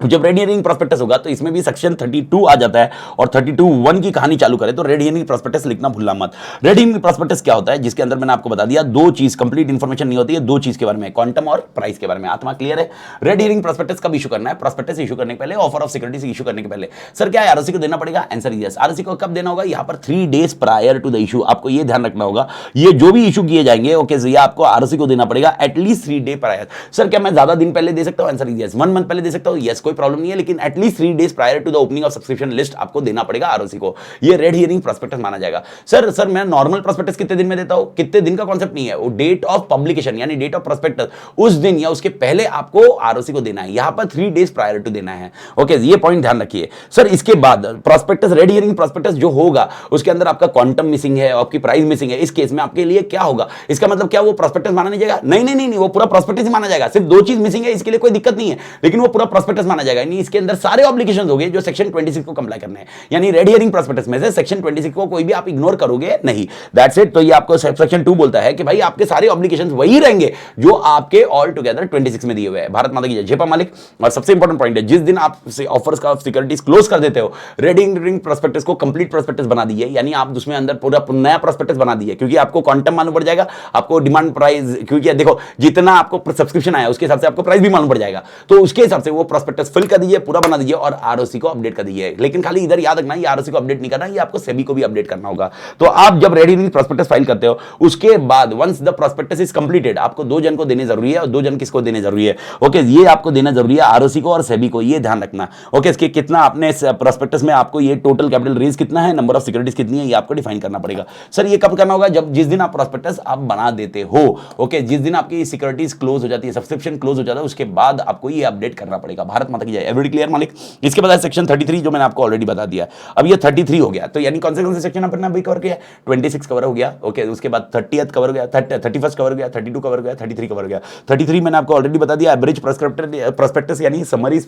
जब रेड हियरिंग प्रोस्पेक्टस होगा तो इसमें भी सेक्शन 32 आ जाता है और 32(1) की कहानी चालू करें तो रेड हियरिंग प्रोस्पेक्टस लिखना भूलना मत। रेड हियरिंग प्रोस्पेक्टस क्या होता है? जिसके अंदर मैंने आपको बता दिया 2 चीज, कंप्लीट इंफॉर्मेशन नहीं होती है, 2 चीज के बारे में, क्वांटम और प्राइस के बारे में। आत्मा क्लियर है? रेड हियरिंग प्रोस्पेक्टस कब इशू करना है? प्रोस्पेक्टस इशू करने के पहले, ऑफर ऑफ सिक्योरिटीज इशू करने के पहले। सर क्या आरओसी को देना पड़ेगा? Answer is yes. आरओसी को कब देना होगा? यहां पर 3 days prior to the issue. आपको ये ध्यान रखना होगा, ये जो भी इशू किए जाएंगे ओके ये आपको आरओसी को देना पड़ेगा एटलीस्ट 3 डे प्रायर। सर क्या मैं ज्यादा दिन पहले दे सकता हूं? Answer is yes. 1 मंथ पहले दे सकता हूं? यस, कोई प्रॉब्लम नहीं है, लेकिन at least 3 days prior to the opening of subscription list आपको देना पड़ेगा आरओसी को। ये रेड हियरिंग प्रोस्पेक्टस माना जाएगा। सर मैं नॉर्मल प्रोस्पेक्टस कितने दिन में देता हूं? कितने दिन का कॉन्सेप्ट नहीं है, वो डेट ऑफ पब्लिकेशन यानी डेट ऑफ प्रोस्पेक्टस उस दिन या उसके पहले आपको आरओसी को देना है। यहां पर 3 डेज प्रायर टू देना है। ओके, ये पॉइंट ध्यान रखिए। सर इसके बाद प्रोस्पेक्टस, रेड हियरिंग प्रोस्पेक्टस जो होगा उसके अंदर आपका क्वांटम मिसिंग है, आपकी प्राइस मिसिंग है, इस केस में आपके लिए क्या होगा? इसका मतलब क्या वो प्रोस्पेक्टस माना नहीं जाएगा? नहीं, वो पूरा प्रोस्पेक्टस ही माना जाएगा। सिर्फ 2 चीज मिसिंग है, इसके लिए कोई दिक्कत नहीं है, लेकिन वो पूरा प्रोस्पेक्टस माना जाएगा। यानी इसके अंदर सारे ऑब्लिगेशंस होंगे जो सेक्शन 26 को कंप्लाई करने हैं। यानी रेड हियरिंग प्रोस्पेक्टस में से सेक्शन 26 को कोई भी आप इग्नोर करोगे नहीं। That's it. तो ये आपको सेक्शन 2 बोलता है कि भाई आपके सारे ऑब्लिगेशंस वही रहेंगे जो आपके ऑल टुगेदर 26 में दिए हुए हैं। भारत माता की जय, जेपा मालिक। और सबसे इंपॉर्टेंट पॉइंट है, जिस दिन आप ऑफर्स का सिक्योरिटीज क्लोज कर देते हो, रेड हियरिंग प्रोस्पेक्टस को कंप्लीट प्रोस्पेक्टस बना दीजिए, यानी आप उसमें अंदर पूरा नया प्रोस्पेक्टस बना दीजिए, क्योंकि आपको क्वांटम मालूम पड़ जाएगा, आपको डिमांड प्राइस, क्योंकि देखो जितना आपको सब्सक्रिप्शन आया उसके हिसाब से आपको प्राइस भी मालूम पड़ जाएगा, तो उसके हिसाब से वो प्रोस्पेक्टस फिल कर दीजिए, पूरा बना दीजिए और आरओसी को अपडेट कर दीजिए। लेकिन खाली इधर याद रखना, ये आरओसी को अपडेट नहीं करना, ये आपको सेबी को भी अपडेट करना होगा। तो आप जब रेड हियरिंग प्रोस्पेक्टस फाइल करते हो उसके बाद once the prospectus is completed, आपको 2 जन को देने जरूरी है, और 2 जन किसको देने जरूरी है? ओके, ये आपको देना जरूरी है आरओसी को और सेबी को, ये ध्यान रखना। ओके, इसके कितना आपने प्रोस्पेक्टस में आपको ये टोटल कैपिटल रेज कितना है, नंबर ऑफ सिक्योरिटीज कितनी है, ये आपको डिफाइन करना पड़ेगा। सर ये कब करना होगा? जब जिस दिन आप प्रोस्पेक्टस आप बना देते हो। ओके, जिस दिन आपकी सिक्योरिटीज क्लोज हो जाती है, सब्सक्रिप्शन क्लोज हो जाता है, उसके बाद आपको ये अपडेट करना पड़ेगा। भारत माता की जय। एवरीबॉडी क्लियर मालिक? इसके बाद सेक्शन 33 जो मैंने आपको ऑलरेडी बता दिया। अब ये 33 हो गया, तो यानी कौन से सेक्शन अपन ने अभी कवर किया? 26 कवर हो गया। ओके, उसके बाद 30th कवर हो गया, 31st कवर हो गया, 32 कवर हो गया, 33 कवर हो गया। 33 मैंने आपको ऑलरेडी बता दिया, एवरेज प्रोस्पेक्टस यानी समरीज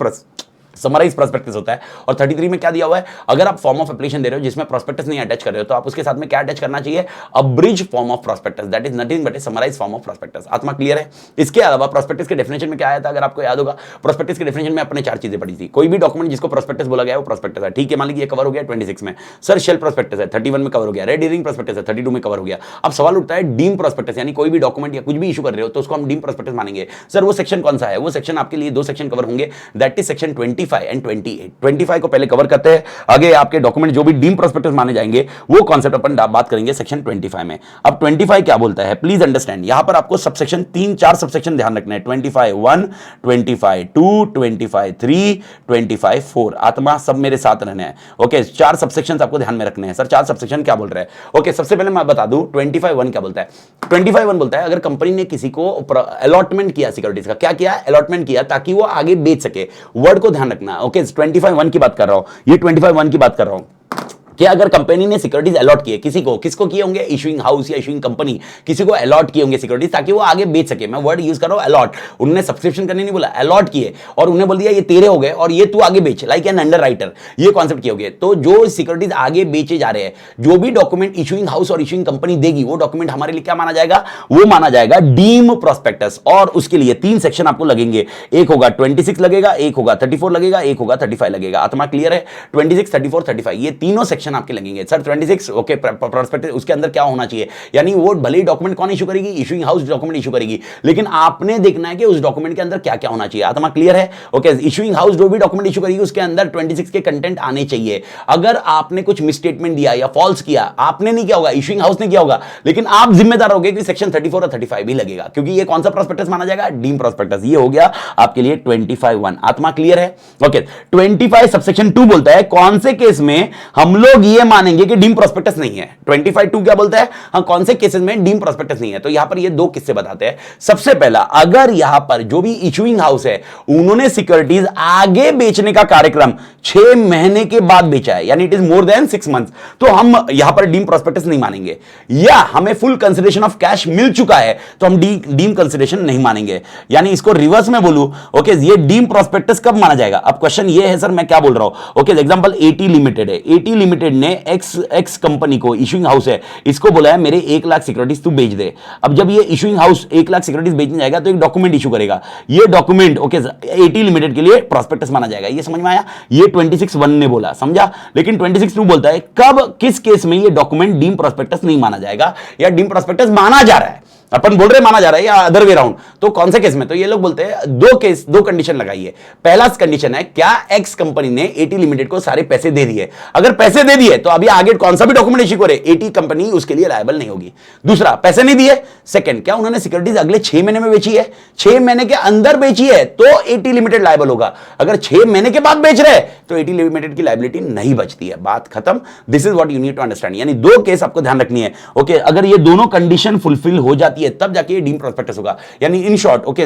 समराइज प्रोस्पेक्टस होता है। और 33 में क्या दिया हुआ है, अगर आप फॉर्म ऑफ एप्लीकेशन दे रहे हो जिसमें प्रोस्पेक्टस नहीं अटैच कर रहे हो तो आप उसके साथ में क्या अटैच करना चाहिए, abridged form of prospectus, that is nothing but a summarise form of prospectus. आत्मा क्लियर है। इसके अलावा प्रोस्पेक्टस के डेफिनेशन में क्या आया था, अगर आपको याद होगा, प्रोस्पेक्टस के डेफिनेशन में अपने 4 चीजें पढ़ी थी। कोई भी डॉक्यूमेंट जिसको प्रोस्पेक्टस बोला गया है वो प्रोस्पेक्टस है, ठीक है। मान लीजिए कवर हो गया 26 में, सर शेल प्रोस्पेक्टस है 31 में कवर हो गया, रेड हेरिंग प्रोस्पेक्टस है 32 में कवर हो गया। अब सवाल उठता है डीम प्रोस्पेक्टस, यानी कोई भी डॉक्यूमेंट या कुछ भी इशू कर रहे हो तो उसको हम डीम प्रोस्पेक्टस मानेंगे। सर वो सेक्शन कौन सा है, वो सेक्शन आपके लिए 2 सेक्शन कवर होंगे, दैट इज सेक्शन 25 एंड 28। 25 को पहले कवर करते हैं, आगे आपके डॉक्यूमेंट जो भी डीम प्रोस्पेक्टस माने जाएंगे वो कॉन्सेप्ट अपन बात करेंगे सेक्शन 25 में। अब 25 क्या बोलता है, प्लीज अंडरस्टैंड, यहां पर आपको सबसेक्शन 3-4 सबसेक्शन ध्यान रखना है, 25(1), 25(2), 25(3), 25(4। आत्मा सब मेरे साथ रहना है, ओके। 4 सबसेक्शन आपको ध्यान में रखने हैं। सर 4 सबसेक्शन क्या बोल रहे हैं, ओके। सबसे पहले मैं बता दूं 25(1) क्या बोलता है। 25(1) बोलता है अगर कंपनी ने किसी को अलॉटमेंट किया सिक्योरिटीज का, क्या किया, अलॉटमेंट किया ताकि वो आगे बेच सके। वर्ड को ध्यान रखना, ओके। 25(1) की बात कर रहा हूं, ये 25(1) की बात कर रहा हूं कि अगर कंपनी ने सिक्योरिटीज अलॉट किए किसी को, किसको किए होंगे, इशूइंग हाउस या इशूइंग कंपनी, किसी को अलॉट किए होंगे सिक्योरिटीज ताकि वो आगे बेच सके। मैं वर्ड यूज कर रहा हूं अलॉट, उन्होंने सब्सक्रिप्शन करने नहीं बोला, अलॉट किए और उन्हें बोल दिया ये तेरे हो गए और ये तू आगे बेच, लाइक एन अंडर राइटर, ये कॉन्सेप्ट किए होंगे। तो जो सिक्योरिटीज आगे बेचे जा रहे हैं, जो भी डॉक्यूमेंट इशूइंग हाउस और इशूइंग कंपनी देगी वो डॉक्यूमेंट हमारे लिए क्या माना जाएगा, वो माना जाएगा डीम प्रोस्पेक्टस। और उसके लिए 3 सेक्शन आपको लगेंगे, एक होगा 26 लगेगा, एक होगा 34 लगेगा, एक होगा 35 लगेगा। आत्मा क्लियर है, 26, 34, 35 ये तीनों सेक्शन आपके लगेंगे। सर 26 ओके प्रोस्पेक्टस, उसके अंदर क्या होना चाहिए, यानी वो भले ही डॉक्यूमेंट कौन इशू करेगी, इशूइंग हाउस डॉक्यूमेंट इशू करेगी, लेकिन आपने देखना है कि उस डॉक्यूमेंट के अंदर क्या क्या होना चाहिए। आत्मा क्लियर है, ओके। इशूइंग हाउस जो भी डॉक्यूमेंट इशू करेगी उसके अंदर 26 के कंटेंट आने चाहिए। अगर आपने कुछ मिसस्टेटमेंट दिया या फॉल्स किया, आपने नहीं किया होगा, इशूइंग हाउस ने किया होगा, लेकिन आप जिम्मेदार होगे कि सेक्शन 34 और 35 भी लगेगा, क्योंकि ये कौन सा प्रोस्पेक्टस माना जाएगा, डीम प्रोस्पेक्टस। ये हो गया आपके लिए 25(1). आत्मा क्लियर है, ओके। 25 सबसेक्शन 2 बोलता है कौन से केस में हम लोग ये मानेंगे कि डीम प्रोस्पेक्टस नहीं है। 25(2) क्या बोलता है, हाँ कौन से केसेस में डीम प्रोस्पेक्टस नहीं है। तो यहां पर ये 2 किस्से बताते हैं। सबसे पहला, अगर यहां पर जो भी इशूइंग हाउस है उन्होंने सिक्योरिटीज आगे बेचने का कार्यक्रम 6 महीने के बाद बेचा है, यानी it is more than 6 months, तो हम यहां पर डीम प्रोस्पेक्टस नहीं मानेंगे। या हमें फुल कंसिडरेशन ऑफ कैश मिल चुका है तो हम डीम कंसिडरेशन नहीं मानेंगे। यानी इसको रिवर्स में बोलूं, ओके, ये डीम प्रोस्पेक्टस कब माना जाएगा। अब क्वेश्चन ये है सर मैं क्या बोल रहा हूं, ओके। एग्जांपल एटी लिमिटेड है, एटी लिमिटेड ने एक्स कंपनी को, इशूइंग हाउस है, इसको बोला है मेरे 1 लाख सिक्योरिटीज तू बेच दे। अब जब ये इशूइंग हाउस 1 लाख सिक्योरिटीज बेचने जाएगा तो एक डॉक्यूमेंट इशू करेगा, ये डॉक्यूमेंट ओके एटी लिमिटेड के लिए प्रोस्पेक्टस माना जाएगा। ये समझ में आया, ये 26(1) ने बोला, समझा। लेकिन 26(2) बोलता है कब किस केस में ये डॉक्यूमेंट डीम प्रोस्पेक्टस नहीं माना जाएगा या डीम प्रोस्पेक्टस माना जा रहा है, अपन बोल रहे माना जा रहा है या अदर वे राउंड, तो कौन से केस में। तो ये लोग बोलते हैं 2 कंडीशन लगाइए। पहला कंडीशन है क्या एक्स कंपनी ने एटी लिमिटेड को सारे पैसे दे दिए, अगर पैसे दे दिए तो अभी आगे कौन सा भी डॉक्यूमेंट इश्यू करे एटी कंपनी उसके लिए लायबल नहीं होगी। दूसरा, पैसे नहीं दिए। सेकंड, क्या उन्होंने सिक्योरिटीज अगले 6 महीने में बेची है, 6 महीने के अंदर बेची है तो एटी लिमिटेड लायबल होगा। अगर 6 महीने के बाद बेच रहे तो एटी लिमिटेड की लायबिलिटी नहीं बचती है। बात खत्म। This is what you need to understand. यानी 2 केस आपको ध्यान रखनी है, ओके। अगर ये दोनों कंडीशन फुलफिल हो जाती है तब जाके ये डीम प्रोस्पेक्टस होगा। यानी in short, okay,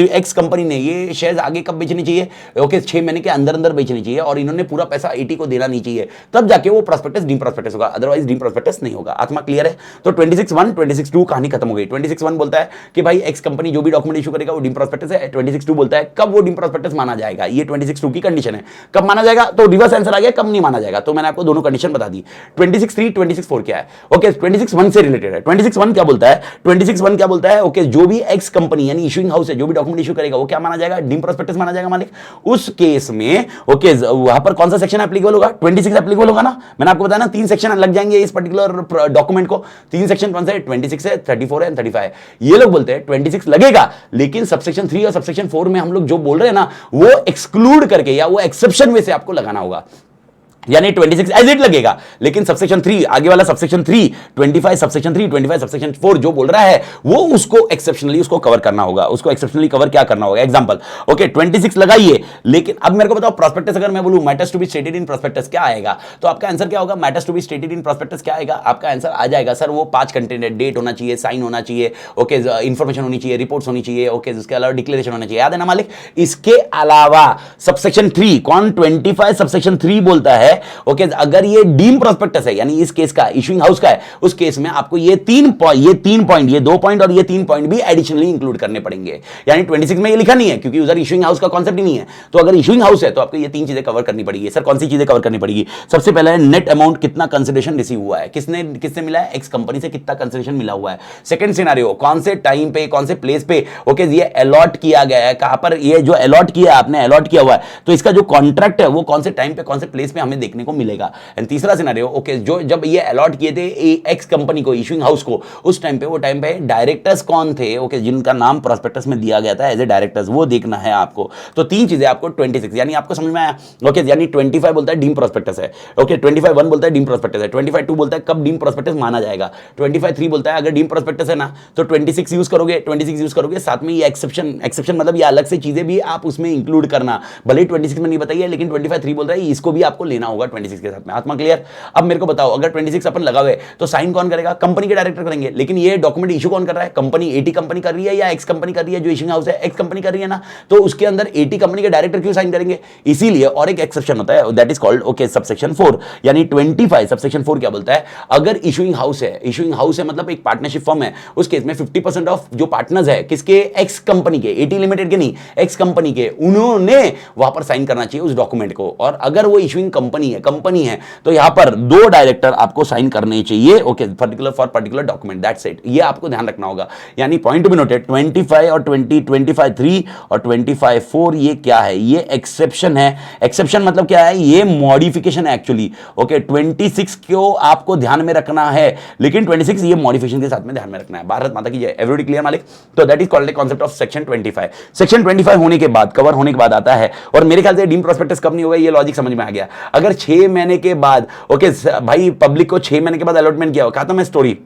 x company ने ये शेयर्स आगे कब बेचनी चाहिए, ओके 6 महीने के अंदर अंदर बेचनी चाहिए और इन्होंने पूरा पैसा एटी को देना नहीं चाहिए, तब जाके वो प्रोस्पेक्टस डीम प्रोस्पेक्टस होगा, अदरवाइज डीम प्रोस्पेक्टस नहीं होगा। आत्मा क्लियर है। तो 26(1), 26(2) कहानी खत्म हो गई। 26(1) बोलता है कि भाई एक्स कंपनी जो भी डॉक्यूमेंट इशू करेगा वो डीम प्रोस्पेक्टस है। 26(2) बोलता है कब वो डीम प्रोस्पेक्टस माना जाएगा, ये 26(2) की कंडीशन है, कब माना जाएगा। तो रिवर्स आंसर आ गया कब नहीं माना जाएगा। तो मैंने आपको दोनों कंडीशन बता दी। 26(3), 26(4) क्या है, ओके 26(1) से रिलेटेड है। 26(1) क्या बोलता है, 26(1) क्या बोलता है, ओके, जो भी एक्स कंपनी यानी इशूइंग हाउस है जो भी डॉक्यूमेंट इशू करेगा वो क्या माना जाएगा, डीम प्रोस्पेक्टस माना जाएगा मालिक। उस केस में ओके वहां पर कौन सा सेक्शन एप्लीकेबल होगा, 26 एप्लीकेबल होगा ना। मैंने आपको बताया ना 3 सेक्शन लग जाएंगे इस पर्टिकुलर डॉक्यूमेंट को। 3 सेक्शन कौन सा है, 26 है, 34 है, 35 है। ये लोग बोलते हैं 26 लगेगा, लेकिन सबसेक्शन 3 और सबसेक्शन 4 में हम लोग जो बोल रहे हैं ना वो एक्सक्लूड करके या वो एक्सेप्शन में से आपको लगाना होगा। यानी 26 एज इट लगेगा, लेकिन सबसेक्शन 3 आगे वाला सबसेक्शन 3 25 सबसेक्शन 3 25 सबसेक्शन 4 जो बोल रहा है वो उसको एक्सेप्शनली उसको कवर करना होगा। उसको एक्सेप्शनली कवर क्या करना होगा, एग्जांपल ओके 26 लगाइए। लेकिन अब मेरे को बताओ प्रोस्पेक्टस अगर मैं बोलूं matters to be stated in prospectus क्या आएगा, तो आपका आंसर क्या होगा, matters to be stated in prospectus क्या आएगा, आपका आंसर आ जाएगा सर वो 5 कंटेंट है, डेट होना चाहिए, साइन होना चाहिए, ओके इंफॉर्मेशन होनी चाहिए, रिपोर्ट्स होनी चाहिए, ओके उसके अलावा डिक्लेरेशन होना चाहिए, याद है ना मालिक। इसके अलावा सबसेक्शन 3 कौन 25 सबसेक्शन 3 बोलता है है ओके अगर ये डीम प्रोस्पेक्टस है यानी इस केस का इशूइंग हाउस का है उस केस में आपको ये तीन पॉइंट ये 2 पॉइंट और ये 3 पॉइंट भी एडिशनली इंक्लूड करने पड़ेंगे। यानी 26 में ये लिखा नहीं है क्योंकि उधर इशूइंग हाउस का कॉन्सेप्ट ही नहीं है। तो अगर इशूइंग हाउस है तो आपको ये 3 चीजें कवर करनी पड़ेगी। सर कौन सी चीजें कवर करनी पड़ेगी? सबसे पहला है नेट अमाउंट कितना कंसिडरेशन रिसीव हुआ है, किससे मिला है, एक्स कंपनी से कितना कंसिडरेशन मिला हुआ है। सेकंड सिनेरियो कौन से टाइम पे कौन से प्लेस पे ओके ये अलॉट किया गया है, कहां पर ये जो अलॉट किया आपने अलॉट किया हुआ है तो इसका जो कॉन्ट्रैक्ट है वो कौन से टाइम पे कौन से प्लेस पे हमें देखने को मिलेगा। एंड तीसरा सिनेरियो ओके जो जब ये अलॉट किए थे एक्स कंपनी को इशूइंग हाउस को उस टाइम पे वो टाइम पे डायरेक्टर्स कौन थे ओके जिनका नाम प्रोस्पेक्टस में दिया गया था एज ए डायरेक्टर्स वो देखना है आपको। तो 3 चीजें आपको 26 यानी आपको समझ में आया ओके यानी 25 बोलता है डीम प्रोस्पेक्टस है ओके 25(1) बोलता है डीम प्रोस्पेक्टस है 25(2) बोलता है कब डीम प्रोस्पेक्टस माना जाएगा 25(3) बोलता है अगर डीम प्रोस्पेक्टस है ना तो 26 यूज करोगे साथ में ये एक्सेप्शन मतलब ये अलग से चीजें भी आप उसमें इंक्लूड करना भले 26 में नहीं बताइए लेकिन 25(3) बोल रहा है इसको भी आपको लेना होगा 26 के साथ में। आत्मा क्लियर? अब मेरे को बताओ अगर 26 अपन लगा हुए तो साइन कौन करेगा? कंपनी के डायरेक्टर करेंगे। लेकिन ये डॉक्यूमेंट इशू कौन कर रहा है? कंपनी 80 कंपनी कर रही है या एक्स कंपनी कर रही है? जो इशूइंग हाउस है एक्स कंपनी कर रही है ना तो उसके अंदर 80 कंपनी के डायरेक्टर क्यों साइन करेंगे? इसीलिए और एक एक्सेप्शन होता है that is called okay subsection 4 यानी 25 सबसेक्शन 4 क्या बोलता है अगर इशूइंग हाउस है मतलब एक पार्टनरशिप फर्म है उस केस में 50% ऑफ जो पार्टनर्स है किसके? एक्स कंपनी के 80 लिमिटेड के नहीं एक्स कंपनी के उन्होंने वहां पर साइन करना चाहिए उस डॉक्यूमेंट को। और अगर वो इशूइंग कंपनी है तो यहां पर 2 डायरेक्टर आपको साइन करने चाहिए okay particular document that's it. ये आपको ध्यान रखना होगा। यानी पॉइंट टू बी नोटेड 25 और 25(3) और 25(4) ये क्या है? ये एक्सेप्शन है। एक्सेप्शन मतलब क्या है? ये मॉडिफिकेशन है एक्चुअली ओके 26 को आपको ध्यान में रखना है लेकिन 26 ये मॉडिफिकेशन के साथ में ध्यान में रखना है। भारत माता की जय। एवरीबॉडी क्लियर मालिक? तो that is called the concept of section 25। Section 25 होने के बाद कवर होने के बाद आता है और मेरे ख्याल से डीम प्रोस्पेक्टस कब नहीं होगा ये लॉजिक समझ में आ गया। अगर 6 महीने के बाद ओके भाई पब्लिक को 6 महीने के बाद अलॉटमेंट किया हो कहा था मैं स्टोरी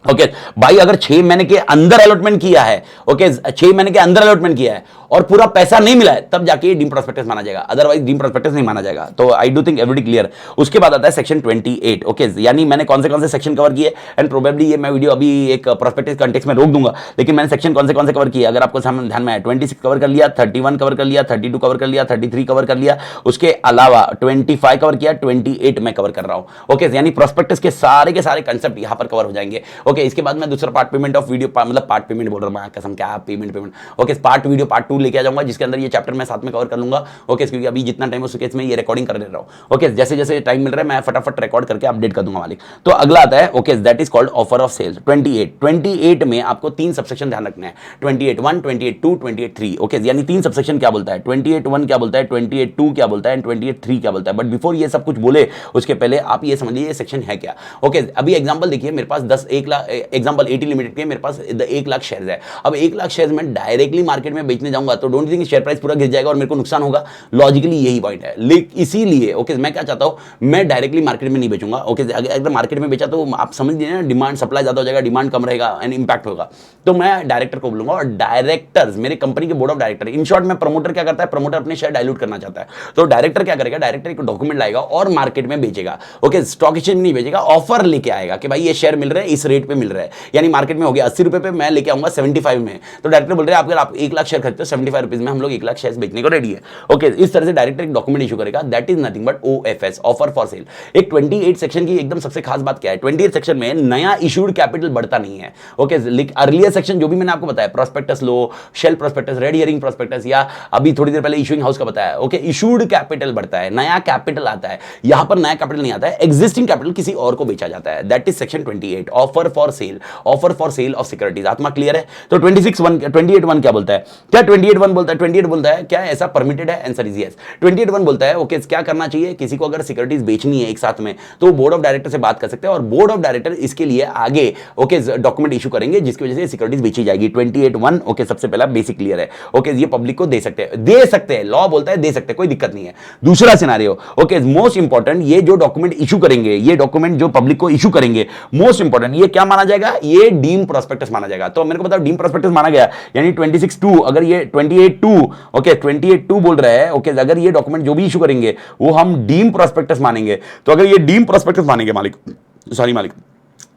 ओके भाई अगर 6 महीने के अंदर अलॉटमेंट किया है ओके 6 महीने के अंदर अलॉटमेंट किया है और पूरा पैसा नहीं मिला है तब जाके डीम प्रोस्पेक्टस माना जाएगा अदरवाइज डीम प्रोस्पेक्टस नहीं माना जाएगा। तो I do think everybody clear. उसके बाद आता है सेक्शन 28 ओके यानी मैंने कौन से सेक्शन कवर किए एंड प्रोबेबली ये मैं वीडियो अभी एक प्रोस्पेक्टस कॉन्टेक्स्ट में रोक दूंगा लेकिन मैंने सेक्शन कौन से कवर किए अगर आपको ध्यान में आया 26 कवर कर लिया 31 कवर कर लिया 32 कवर कर लिया 33 कवर कर लिया उसके अलावा 25 कवर किया 28 में कवर कर रहा हूं ओके यानी प्रोस्पेक्टस के सारे कंसेप्ट यहां पर कवर हो जाएंगे ओके। इसके बाद मैं दूसरा पार्ट पेमेंट ऑफ वीडियो मतलब पार्ट पेमेंट बोल रहा हूं कसम क्या payment okay part video part 2 लेके आ जाऊंगा जिसके अंदर ये चैप्टर मैं साथ में कवर कर लूंगा ओके क्योंकि अभी जितना टाइम उस केस में ये रिकॉर्डिंग कर रहा हूं ओके जैसे जैसे टाइम मिल रहा है मैं फटाफट रिकॉर्ड करके अपडेट कर दूंगा मालिक। तो अगला आता है okay that is called offer of sales 28 में आपको 3 सबसेक्शन ध्यान रखना है 28(1) 28(2) 28(3 ओके यानी 3 सबसेक्शन क्या बोलता है 28(1) क्या बोलता है 28(2) क्या बोलता है 28(3) क्या बोलता है। बट बिफोर ये सब कुछ बोले उसके पहले आप ये समझिए ये सेक्शन है क्या ओके। अभी एग्जांपल देखिए मेरे पास 1 लाख एग्जांपल 80 लिमिटेड के मेरे पास 1 लाख शेयर्स है। अब 1 लाख शेयर्स में डायरेक्टली मार्केट में बेचने जाऊंगा तो डोंट थिंक शेयर प्राइस पूरा गिर जाएगा और मेरे को नुकसान होगा। लॉजिकली यही पॉइंट है लेकिन इसीलिए ओके मैं क्या चाहता हूं मैं डायरेक्टली मार्केट में नहीं बेचूंगा ओके। अगर मार्केट में बेचा तो आप समझ लीजिए ना डिमांड सप्लाई ज्यादा हो जाएगा डिमांड कम रहेगा एंड इंपैक्ट होगा। तो मैं डायरेक्टर को बोलूंगा और डायरेक्टर्स मेरे कंपनी के board of director in short में प्रमोटर क्या करता है प्रमोटर अपने शेयर डाइल्यूट करना चाहता है तो डायरेक्टर क्या करेगा डायरेक्टर एक डॉक्यूमेंट लाएगा और मार्केट में बेचेगा ओके। स्टॉक एक्सचेंज नहीं बेचेगा ऑफर लेके आएगा कि भाई ये शेयर मिल रहा है इस रेट पे मिल रहा है यानी मार्केट में हो गया 80 रुपए पे मैं लेके आऊंगा 75 में तो डायरेक्टर बोल रहे हैं अगर आप 1 लाख शेयर खरीदते हो 75 रुपीज में हम लोग 1 लाख शेयर बेचने को रेडी है ओके। इस तरह से डायरेक्टर एक डॉक्यूमेंट इशू करेगा that is nothing but OFS offer for cell. एक 28 सेक्शन की एकदम सबसे खास बात क्या है 28 सेक्शन में नया इशूड कैपिटल बढ़ता नहीं है ओके। अर्लियर सेक्शन जो भी मैंने आपको बताया प्रोस्पेक्टस लो shelf prospectus red herring prospectus या अभी थोड़ी देर पहले इशूइंग हाउस का बताया ओके इशूड कैपिटल बढ़ता है नया कैपिटल आता है। यहां पर नया कैपिटल नहीं आता है एग्जिस्टिंग कैपिटल किसी और को बेचा जाता है that is section 28 offer for cell of securities. आत्मा क्लियर है? तो 28(1) क्या बोलता है क्या 28(1) बोलता है 28 बोलता है क्या ऐसा परमिटेड है आंसर इज यस। 28(1) बोलता है ओके क्या करना चाहिए किसी को अगर सिक्योरिटीज बेचनी है एक साथ में तो बोर्ड ऑफ डायरेक्टर से बात कर सकते हैं और बोर्ड ऑफ डायरेक्टर इसके लिए आगे ओके डॉक्यूमेंट इशू करेंगे जिसकी वजह से सिक्योरिटीज बेची जाएगी। 28(1) ओके सबसे पहला बेसिक क्लियर है ओके ये पब्लिक को दे सकते हैं लॉ बोलता है दे सकते हैं कोई दिक्कत नहीं है। दूसरा सिनेरियो ओके मोस्ट इंपॉर्टेंट ये जो डॉक्यूमेंट इशू करेंगे ये डॉक्यूमेंट जो पब्लिक को इशू करेंगे मोस्ट इंपॉर्टेंट ये क्या माना जाएगा ये डीम प्रोस्पेक्टस माना जाएगा। तो मेरे को बताओ डीम प्रोस्पेक्टस माना गया यानी 26(2) अगर ये 28(2) ओके 28(2) बोल रहा है ओके अगर ये डॉक्यूमेंट जो भी इशू करेंगे वो हम डीम प्रोस्पेक्टस मानेंगे। तो अगर ये डीम प्रोस्पेक्टस मानेंगे मालिक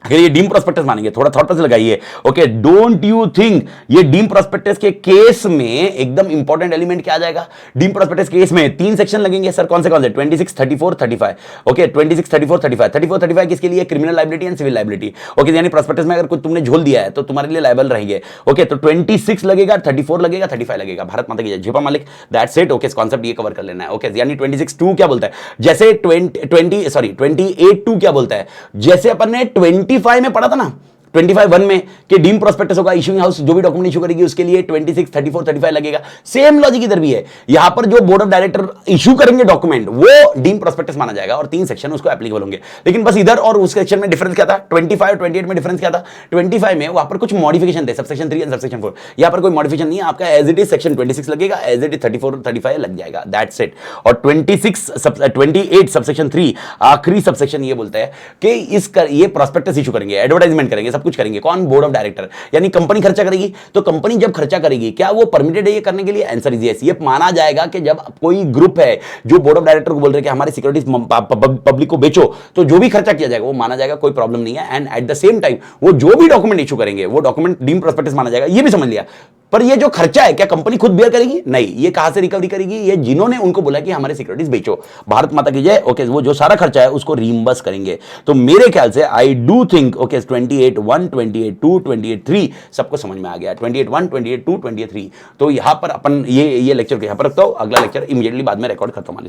अगर ये डीम प्रोस्पेक्टस मानेंगे, थोड़ा थॉट प्रोसेस लगाइए। ओके, डोंट यू थिंक ये डीम प्रोस्पेक्टस के केस में एकदम इंपॉर्टेंट एलिमेंट क्या आ जाएगा? डीम प्रोस्पेक्टस केस में 3 सेक्शन लगेंगे सर, कौन से 26, 34, 35। ओके, 26, 34, 35। 34, 35 किसके लिए? Criminal liability and civil liability. Okay, यानी प्रोस्पेक्टस में अगर कुछ तुमने झोल दिया है तो तुम्हारे लिए लायबल रहेंगे। ओके, तो 26 लगेगा, 34 लगेगा, 35 लगेगा। भारत माता की जय, झेपा मालिक, दैट्स इट। ओके, कॉन्सेप्ट ये कवर कर लेना है। ओके, यानी 26(2) क्या बोलता है? जैसे 28(2) क्या बोलता है? जैसे अपन ने 25 में पढ़ा था ना, 25(1) में कि डीम प्रोस्पेक्टस होगा, इशूइंग हाउस जो भी डॉक्यूमेंट इशू करेगी उसके लिए 26, 34, 35 लगेगा। सेम लॉजिक इधर भी है। यहां पर जो बोर्ड ऑफ डायरेक्टर इशू करेंगे डॉक्यूमेंट वो डीम प्रोस्पेक्टस माना जाएगा और 3 सेक्शन उसको एप्लीकेबल होंगे। लेकिन बस इधर और उस सेक्शन में डिफरेंस क्या था? 25 और 28 में डिफरेंस क्या था? 25 में वहां पर कुछ मॉडिफिकेशन थे, सबसेक्शन 3 एंड सबसेक्शन 4। यहां पर कोई मॉडिफिकेशन नहीं है, आपका एज इट इज सेक्शन 26 लगेगा, एज इट इज 34, 35 लग जाएगा, दैट्स इट। और 28 सबसेक्शन 3 आखिरी सबसेक्शन ये बोलता है कि ये प्रोस्पेक्टस इशू करेंगे, एडवर्टाइजमेंट करेंगे, सब कुछ करेंगे। कौन? Board of director. यानी कंपनी खर्चा करेगी, तो कंपनी जब खर्चा करेगी क्या वो परमिटेड है ये करने के लिए? Answer is yes. ये माना जाएगा कि जब कोई ग्रुप है जो बोर्ड ऑफ डायरेक्टर को बोल रहे हैं कि हमारी सिक्योरिटीज पब्लिक को बेचो, तो जो भी खर्चा किया जाएगा वो माना जाएगा, कोई प्रॉब्लम नहीं है। And at the same time वो जो भी डॉक्यूमेंट इशू करेंगे वो डॉक्यूमेंट डीम प्रोस्पेक्टस माना जाएगा, ये भी समझ लिया। पर ये जो खर्चा है क्या कंपनी खुद बेयर करेगी? नहीं। ये कहां से रिकवरी करेगी? ये जिन्होंने उनको बोला कि हमारे सिक्योरिटीज बेचो, भारत माता की जय। ओके, वो जो सारा खर्चा है उसको रीइंबर्स करेंगे। तो मेरे ख्याल से आई डू थिंक ओके 28(1), 28(2), 28(3 सबको समझ में आ गया। 28(1), 28(2), 28(3। तो यहां पर अपन ये लेक्चर यहां पर रखता हूं, अगला लेक्चर इमीडिएटली बाद में रिकॉर्ड करता हूं।